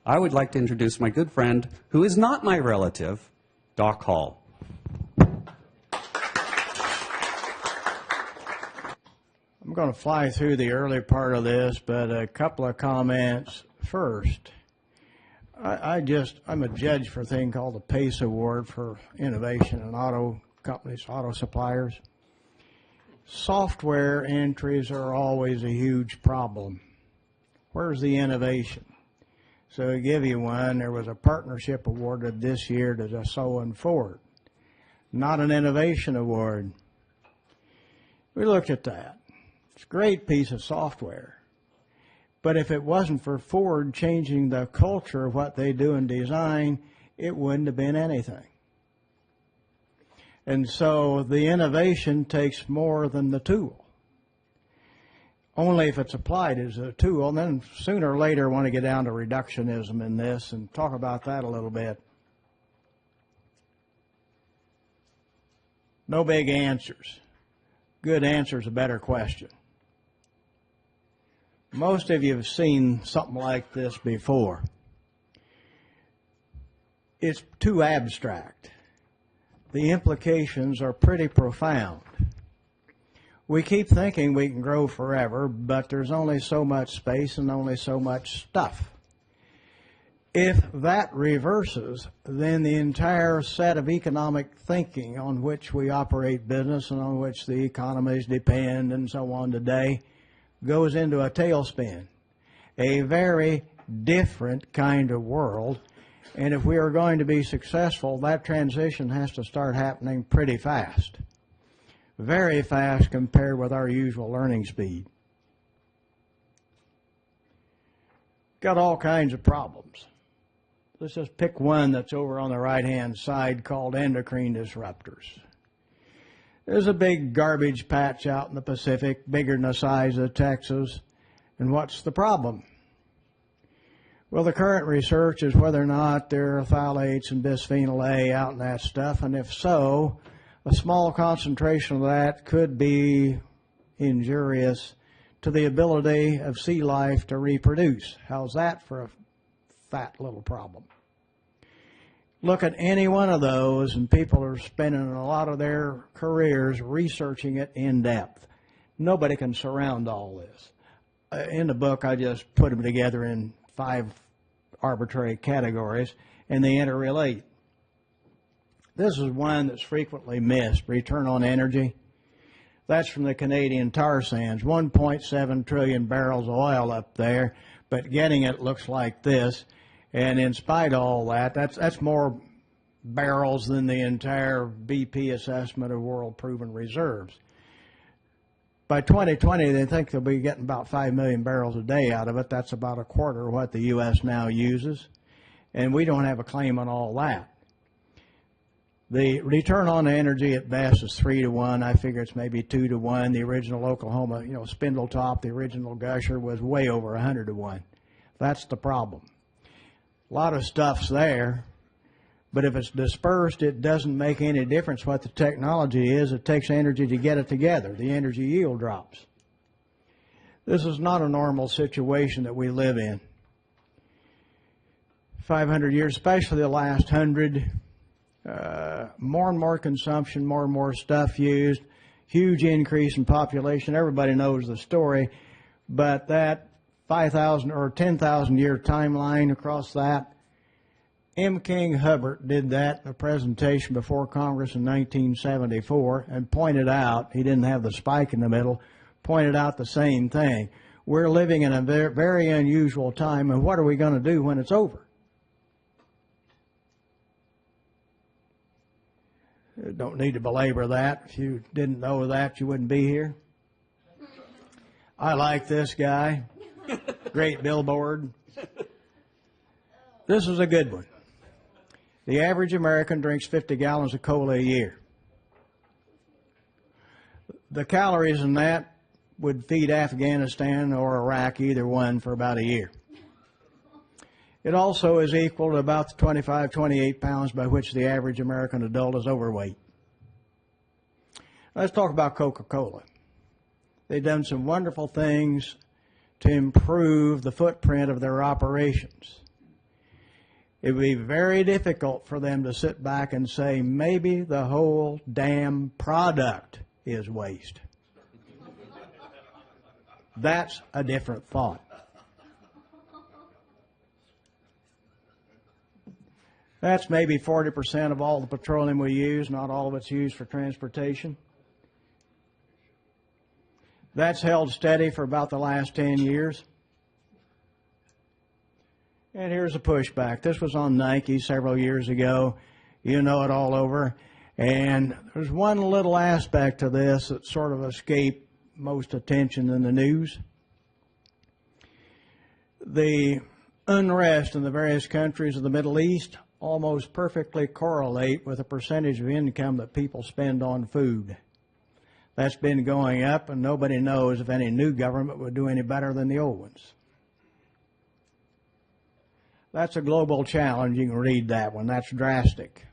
I would like to introduce my good friend, who is not my relative, Doc Hall. I'm going to fly through the early part of this, but a couple of comments first. I'm a judge for a thing called the PACE Award for Innovation in Auto Companies, auto suppliers. Software entries are always a huge problem. Where's the innovation? So to give you one, there was a partnership awarded this year to Dassault and Ford. Not an innovation award. We looked at that. It's a great piece of software. But if it wasn't for Ford changing the culture of what they do in design, it wouldn't have been anything. And so the innovation takes more than the tool. Only if it's applied as a tool, and then sooner or later I want to get down to reductionism in this and talk about that a little bit. No big answers. Good answer is a better question. Most of you have seen something like this before. It's too abstract. The implications are pretty profound. We keep thinking we can grow forever, but there's only so much space and only so much stuff. If that reverses, then the entire set of economic thinking on which we operate business and on which the economies depend and so on today goes into a tailspin. A very different kind of world. And if we are going to be successful, that transition has to start happening pretty fast. Very fast compared with our usual learning speed. Got all kinds of problems. Let's just pick one that's over on the right-hand side called endocrine disruptors. There's a big garbage patch out in the Pacific, bigger than the size of Texas. And what's the problem? Well, the current research is whether or not there are phthalates and bisphenol A out in that stuff, and if so, a small concentration of that could be injurious to the ability of sea life to reproduce. How's that for a fat little problem? Look at any one of those, and people are spending a lot of their careers researching it in depth. Nobody can surround all this. In the book, I just put them together in 5 arbitrary categories, and they interrelate. This is one that's frequently missed, return on energy. That's from the Canadian tar sands, 1.7 trillion barrels of oil up there, but getting it looks like this. And in spite of all that, that's more barrels than the entire BP assessment of world proven reserves. By 2020, they think they'll be getting about 5 million barrels a day out of it. That's about a quarter of what the U.S. now uses. And we don't have a claim on all that. The return on energy at best is 3 to 1. I figure it's maybe 2 to 1. The original Oklahoma, Spindletop, the original Gusher was way over 100 to 1. That's the problem. A lot of stuff's there, but if it's dispersed, it doesn't make any difference what the technology is. It takes energy to get it together. The energy yield drops. This is not a normal situation that we live in. 500 years, especially the last 100, more and more consumption, more and more stuff used, huge increase in population. Everybody knows the story, but that 5,000 or 10,000 year timeline across that, M. King Hubbert did that in a presentation before Congress in 1974 and pointed out, he didn't have the spike in the middle, pointed out the same thing. We're living in a very unusual time, and what are we going to do when it's over? Don't need to belabor that. If you didn't know that, you wouldn't be here. I like this guy. Great billboard. This is a good one. The average American drinks 50 gallons of cola a year. The calories in that would feed Afghanistan or Iraq, either one, for about a year. It also is equal to about the 25, 28 pounds by which the average American adult is overweight. Let's talk about Coca-Cola. They've done some wonderful things to improve the footprint of their operations. it would be very difficult for them to sit back and say, maybe the whole damn product is waste. That's a different thought. That's maybe 40% of all the petroleum we use. Not all of it's used for transportation. That's held steady for about the last 10 years. And here's a pushback. This was on Nike several years ago. You know it all over. And there's one little aspect to this that sort of escaped most attention in the news. The unrest in the various countries of the Middle East almost perfectly correlate with the percentage of income that people spend on food. That's been going up, and nobody knows if any new government would do any better than the old ones. That's a global challenge. You can read that one. That's drastic.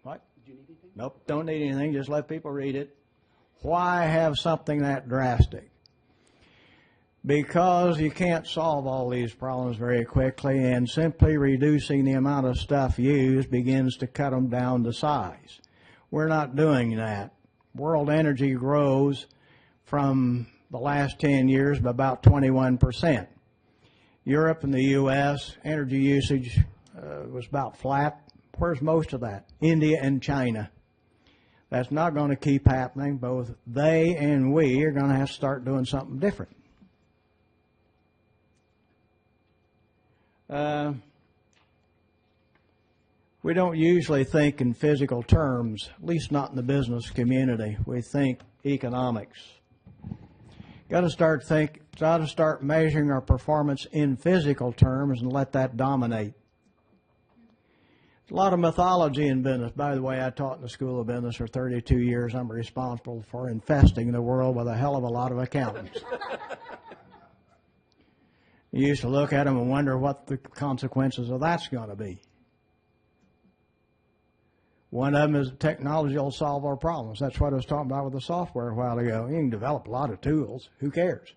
What? Did you need anything? Nope, don't need anything. Just let people read it. Why have something that drastic? Because you can't solve all these problems very quickly, and simply reducing the amount of stuff used begins to cut them down to size. We're not doing that. World energy grows from the last 10 years by about 21%. Europe and the U.S., energy usage was about flat. Where's most of that? India and China. That's not going to keep happening. Both they and we are going to have to start doing something different. We don't usually think in physical terms, at least not in the business community. We think economics. Got to start measuring our performance in physical terms and let that dominate. A lot of mythology in business. By the way, I taught in the School of Business for 32 years. I'm responsible for infesting the world with a hell of a lot of accountants. You used to look at them and wonder what the consequences of that's going to be. One of them is technology will solve our problems. That's what I was talking about with the software a while ago. You can develop a lot of tools. Who cares?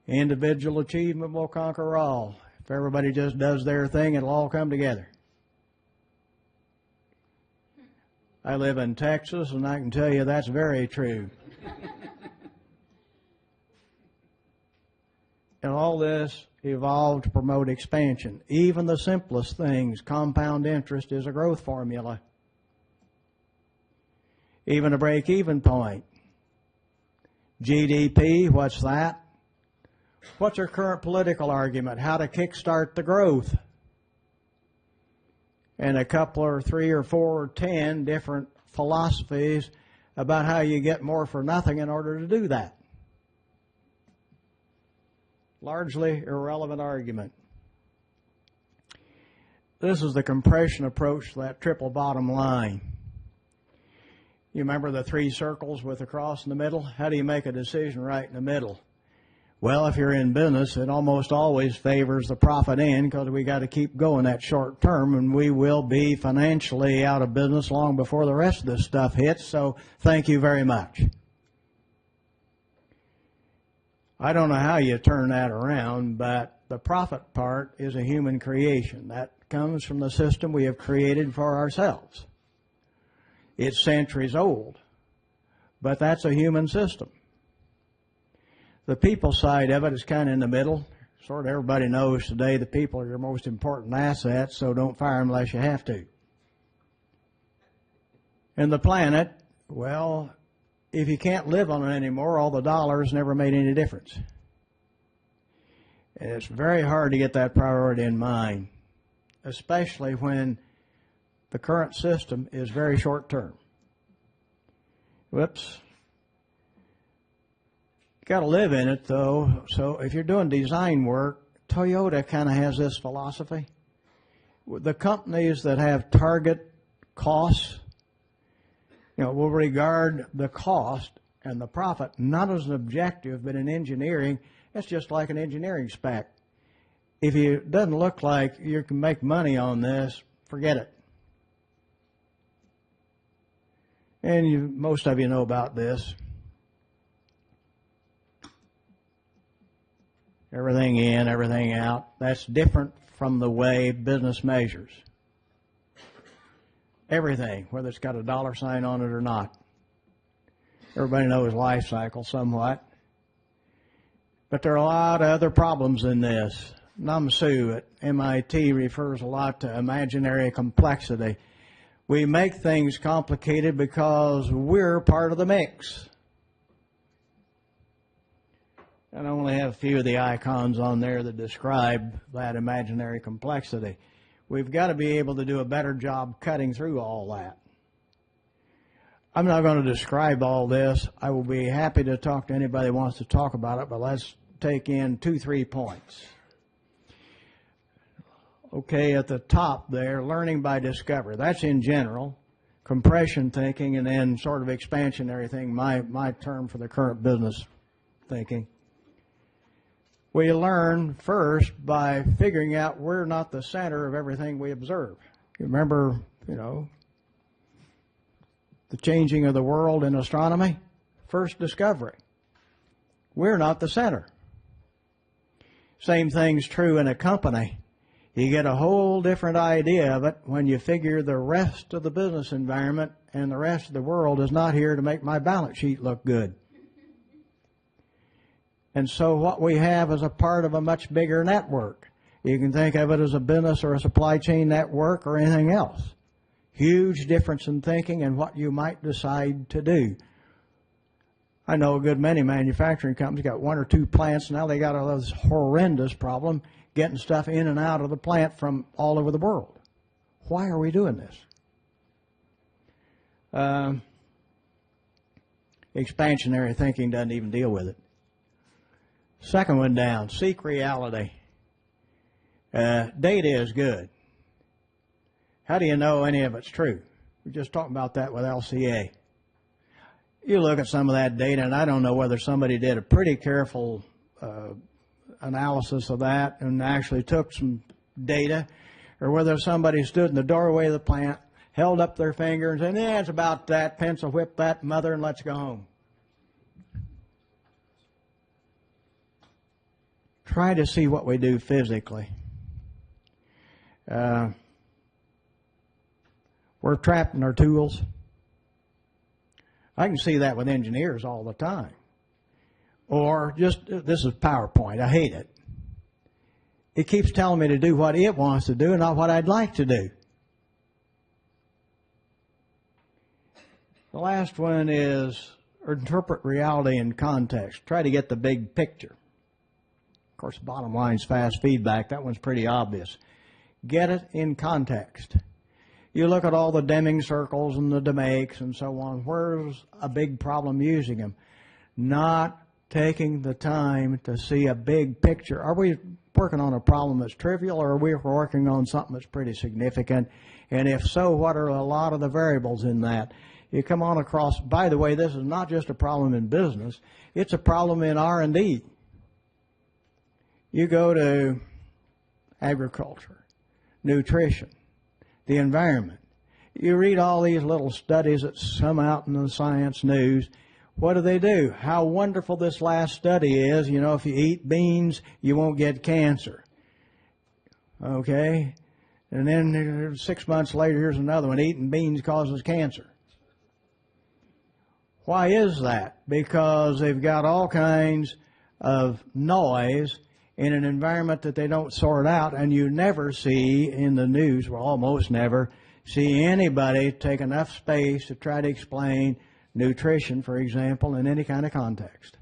Individual achievement will conquer all. If everybody just does their thing, it'll all come together. I live in Texas, and I can tell you that's very true. And all this evolved to promote expansion. Even the simplest things, compound interest is a growth formula. Even a break-even point. GDP, what's that? What's our current political argument? How to kickstart the growth? And a couple or 3 or 4 or 10 different philosophies about how you get more for nothing in order to do that. Largely irrelevant argument. This is the compression approach to that triple bottom line. You remember the 3 circles with the cross in the middle? How do you make a decision right in the middle? Well, if you're in business, it almost always favors the profit end because we got to keep going that short term, and we will be financially out of business long before the rest of this stuff hits, so thank you very much. I don't know how you turn that around, but the profit part is a human creation. That comes from the system we have created for ourselves. It's centuries old, but that's a human system. The people side of it is kind of in the middle. Sort of everybody knows today the people are your most important assets, so don't fire them unless you have to. And the planet, well, if you can't live on it anymore, all the dollars never made any difference. And it's very hard to get that priority in mind, especially when the current system is very short term. Whoops. Got to live in it, though. So if you're doing design work, Toyota kind of has this philosophy. The companies that have target costs, will regard the cost and the profit not as an objective, but in engineering, it's just like an engineering spec. If it doesn't look like you can make money on this, forget it. And most of you know about this. Everything in, everything out. That's different from the way business measures. Everything, whether it's got a dollar sign on it or not. Everybody knows life cycle somewhat. But there are a lot of other problems in this. Namsu at MIT refers a lot to imaginary complexity. We make things complicated because we're part of the mix. And I only have a few of the icons on there that describe that imaginary complexity. We've got to be able to do a better job cutting through all that. I'm not going to describe all this. I will be happy to talk to anybody who wants to talk about it, but let's take in 2-3 points. Okay, at the top there, learning by discovery. That's in general, compression thinking, and then sort of expansionary thinking, my term for the current business thinking. We learn first by figuring out we're not the center of everything we observe. You remember, the changing of the world in astronomy? First discovery. We're not the center. Same thing's true in a company. You get a whole different idea of it when you figure the rest of the business environment and the rest of the world is not here to make my balance sheet look good. And so what we have is a part of a much bigger network. You can think of it as a business or a supply chain network or anything else. Huge difference in thinking and what you might decide to do. I know a good many manufacturing companies got 1 or 2 plants. Now they got this horrendous problem getting stuff in and out of the plant from all over the world. Why are we doing this? Expansionary thinking doesn't even deal with it. Second one down, seek reality. Data is good. How do you know any of it's true? We just talked about that with LCA. You look at some of that data, and I don't know whether somebody did a pretty careful analysis of that and actually took some data, or whether somebody stood in the doorway of the plant, held up their finger and said, yeah, it's about that, pencil whip that mother, and let's go home. Try to see what we do physically. We're trapped in our tools. I can see that with engineers all the time. Or just, this is PowerPoint, I hate it. It keeps telling me to do what it wants to do and not what I'd like to do. The last one is interpret reality in context. Try to get the big picture. Of course, the bottom line is fast feedback. That one's pretty obvious. Get it in context. You look at all the Deming circles and the DeMakes and so on. Where's a big problem using them? Not taking the time to see a big picture. Are we working on a problem that's trivial, or are we working on something that's pretty significant? And if so, what are a lot of the variables in that? You come on across, by the way, this is not just a problem in business. It's a problem in R&D. You go to agriculture, nutrition, the environment. You read all these little studies that come out in the science news. What do? How wonderful this last study is. You know, if you eat beans, you won't get cancer. Okay? And then 6 months later, here's another one. Eating beans causes cancer. Why is that? Because they've got all kinds of noise in an environment that they don't sort out, and you never see in the news, well, almost never, see anybody take enough space to try to explain nutrition, for example, in any kind of context.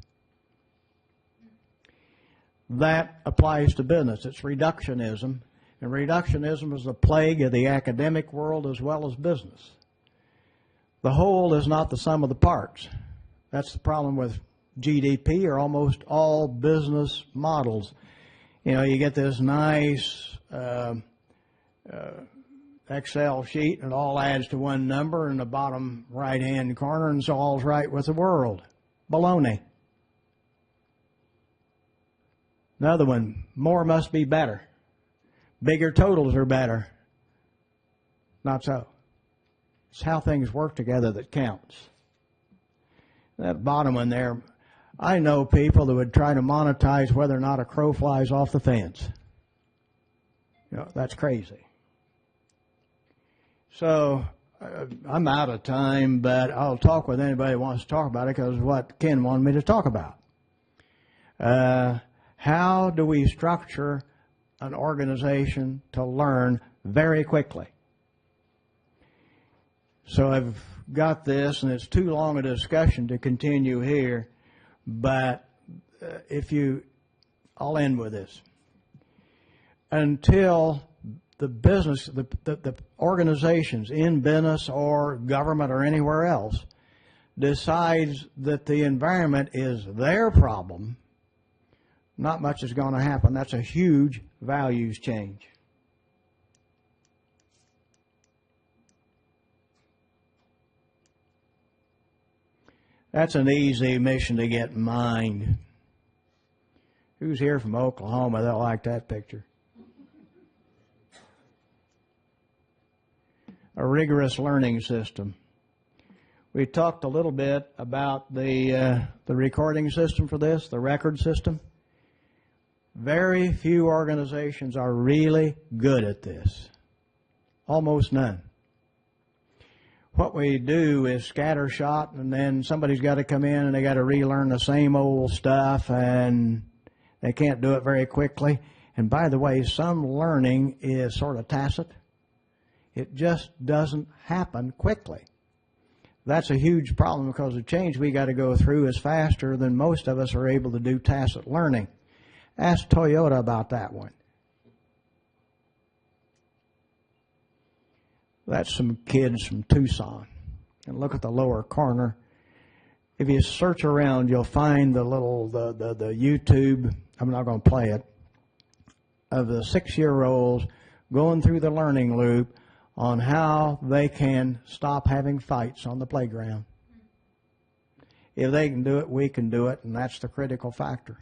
That applies to business. It's reductionism, and reductionism is the plague of the academic world as well as business. The whole is not the sum of the parts. That's the problem with GDP or almost all business models. You know, you get this nice Excel sheet, and it all adds to one number in the bottom right-hand corner, and so all's right with the world. Baloney. Another one, more must be better. Bigger totals are better. Not so. It's how things work together that counts. That bottom one there, I know people that would try to monetize whether or not a crow flies off the fence. You know, that's crazy. So I'm out of time, but I'll talk with anybody who wants to talk about it because what Ken wanted me to talk about. How do we structure an organization to learn very quickly? So I've got this, and it's too long a discussion to continue here, but I'll end with this. Until the business, the organizations in business or government or anywhere else decides that the environment is their problem, not much is going to happen. That's a huge values change. That's an easy mission to get in mind. Who's here from Oklahoma? They'll like that picture. A rigorous learning system. We talked a little bit about the recording system for this, the record system. Very few organizations are really good at this. Almost none. What we do is scattershot, and then somebody's got to come in and they got to relearn the same old stuff, and they can't do it very quickly. And by the way, some learning is sort of tacit. It just doesn't happen quickly. That's a huge problem because the change we got to go through is faster than most of us are able to do tacit learning. Ask Toyota about that one. That's some kids from Tucson. And look at the lower corner. If you search around, you'll find the YouTube, I'm not going to play it, of the 6-year-olds going through the learning loop on how they can stop having fights on the playground. If they can do it, we can do it, and that's the critical factor.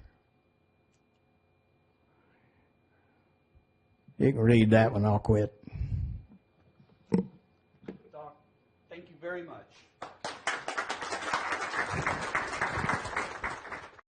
You can read that one, I'll quit. Doc, thank you very much.